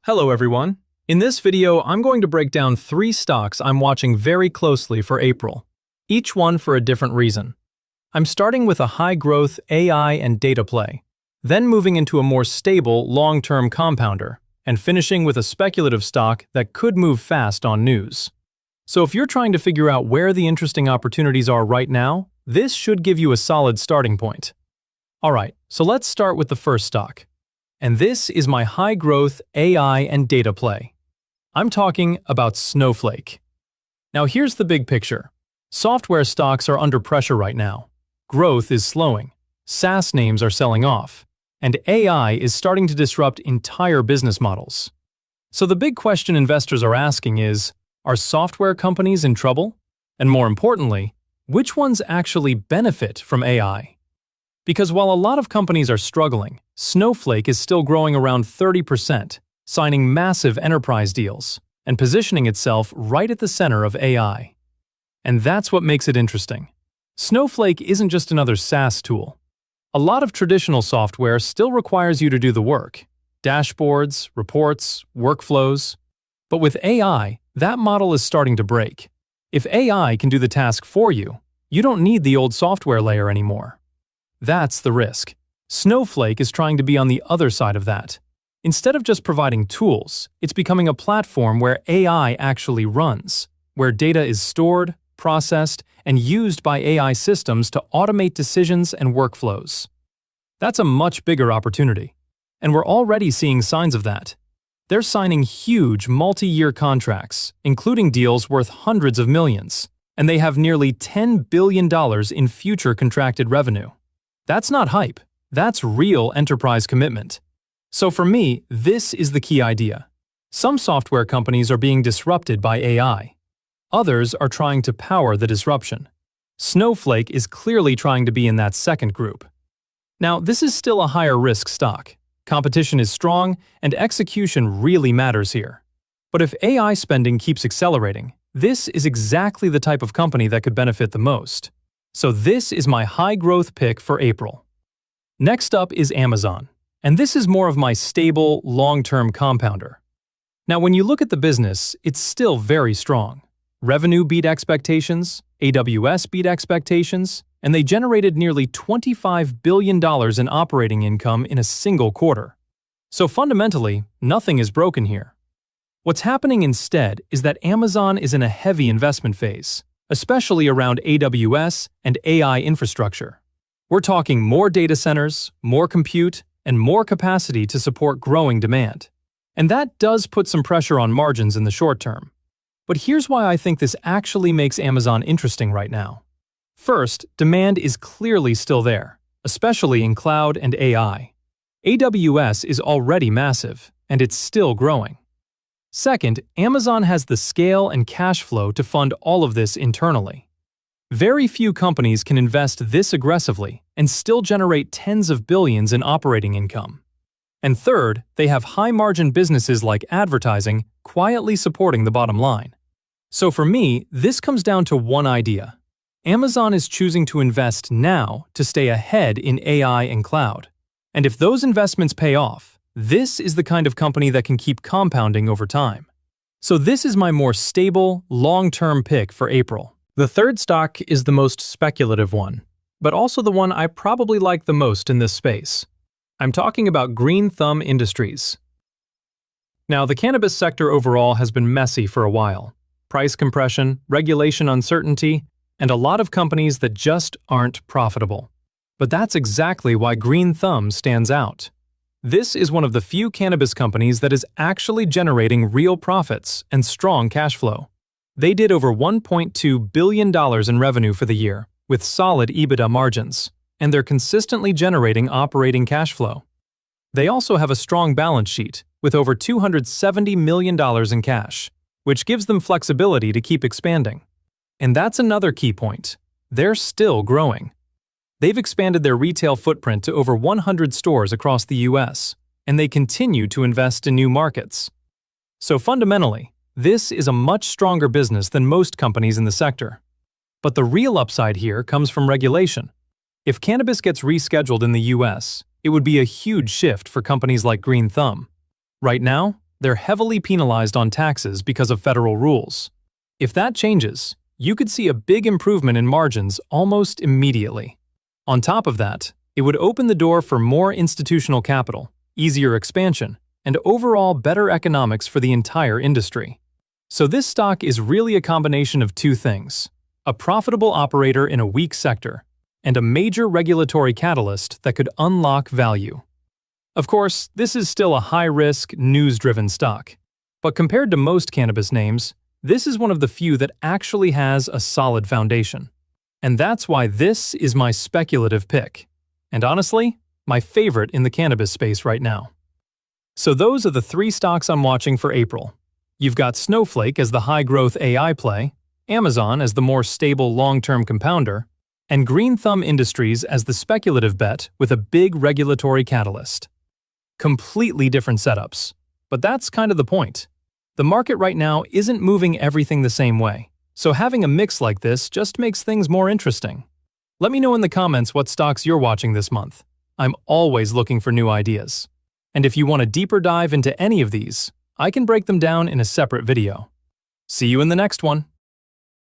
Hello everyone. In this video, I'm going to break down 3 stocks I'm watching very closely for April, each one for a different reason. I'm starting with a high-growth AI and data play, then moving into a more stable, long-term compounder, and finishing with a speculative stock that could move fast on news. So if you're trying to figure out where the interesting opportunities are right now, this should give you a solid starting point. Alright, so let's start with the first stock. And this is my high-growth AI and data play. I'm talking about Snowflake. Now here's the big picture. Software stocks are under pressure right now. Growth is slowing, SaaS names are selling off, and AI is starting to disrupt entire business models. So the big question investors are asking is, are software companies in trouble? And more importantly, which ones actually benefit from AI? Because while a lot of companies are struggling, Snowflake is still growing around 30%, signing massive enterprise deals, and positioning itself right at the center of AI. And that's what makes it interesting. Snowflake isn't just another SaaS tool. A lot of traditional software still requires you to do the work: dashboards, reports, workflows. But with AI, that model is starting to break. If AI can do the task for you, you don't need the old software layer anymore. That's the risk. Snowflake is trying to be on the other side of that. Instead of just providing tools, it's becoming a platform where AI actually runs, where data is stored, processed, and used by AI systems to automate decisions and workflows. That's a much bigger opportunity, and we're already seeing signs of that. They're signing huge multi-year contracts, including deals worth hundreds of millions, and they have nearly $10 billion in future contracted revenue. That's not hype. That's real enterprise commitment. So for me, this is the key idea. Some software companies are being disrupted by AI. Others are trying to power the disruption. Snowflake is clearly trying to be in that second group. Now, this is still a higher risk stock. Competition is strong, and execution really matters here. But if AI spending keeps accelerating, this is exactly the type of company that could benefit the most. So this is my high-growth pick for April. Next up is Amazon, and this is more of my stable, long-term compounder. Now when you look at the business, it's still very strong. Revenue beat expectations, AWS beat expectations, and they generated nearly $25 billion in operating income in a single quarter. So fundamentally, nothing is broken here. What's happening instead is that Amazon is in a heavy investment phase, especially around AWS and AI infrastructure. We're talking more data centers, more compute, and more capacity to support growing demand. And that does put some pressure on margins in the short term. But here's why I think this actually makes Amazon interesting right now. First, demand is clearly still there, especially in cloud and AI. AWS is already massive, and it's still growing. Second, Amazon has the scale and cash flow to fund all of this internally. Very few companies can invest this aggressively and still generate tens of billions in operating income. And third, they have high-margin businesses like advertising quietly supporting the bottom line. So for me, this comes down to one idea. Amazon is choosing to invest now to stay ahead in AI and cloud. And if those investments pay off, this is the kind of company that can keep compounding over time. So this is my more stable, long-term pick for April. The third stock is the most speculative one, but also the one I probably like the most in this space. I'm talking about Green Thumb Industries. Now, the cannabis sector overall has been messy for a while. Price compression, regulation uncertainty, and a lot of companies that just aren't profitable. But that's exactly why Green Thumb stands out. This is one of the few cannabis companies that is actually generating real profits and strong cash flow. They did over $1.2 billion in revenue for the year, with solid EBITDA margins, and they're consistently generating operating cash flow. They also have a strong balance sheet, with over $270 million in cash, which gives them flexibility to keep expanding. And that's another key point. They're still growing. They've expanded their retail footprint to over 100 stores across the US, and they continue to invest in new markets. So fundamentally, this is a much stronger business than most companies in the sector. But the real upside here comes from regulation. If cannabis gets rescheduled in the US, it would be a huge shift for companies like Green Thumb. Right now, they're heavily penalized on taxes because of federal rules. If that changes, you could see a big improvement in margins almost immediately. On top of that, it would open the door for more institutional capital, easier expansion, and overall better economics for the entire industry. So this stock is really a combination of two things: a profitable operator in a weak sector, and a major regulatory catalyst that could unlock value. Of course, this is still a high-risk, news-driven stock. But compared to most cannabis names, this is one of the few that actually has a solid foundation. And that's why this is my speculative pick. And honestly, my favorite in the cannabis space right now. So those are the 3 stocks I'm watching for April. You've got Snowflake as the high-growth AI play, Amazon as the more stable long-term compounder, and Green Thumb Industries as the speculative bet with a big regulatory catalyst. Completely different setups. But that's kind of the point. The market right now isn't moving everything the same way, so having a mix like this just makes things more interesting. Let me know in the comments what stocks you're watching this month. I'm always looking for new ideas. And if you want a deeper dive into any of these, I can break them down in a separate video. See you in the next one.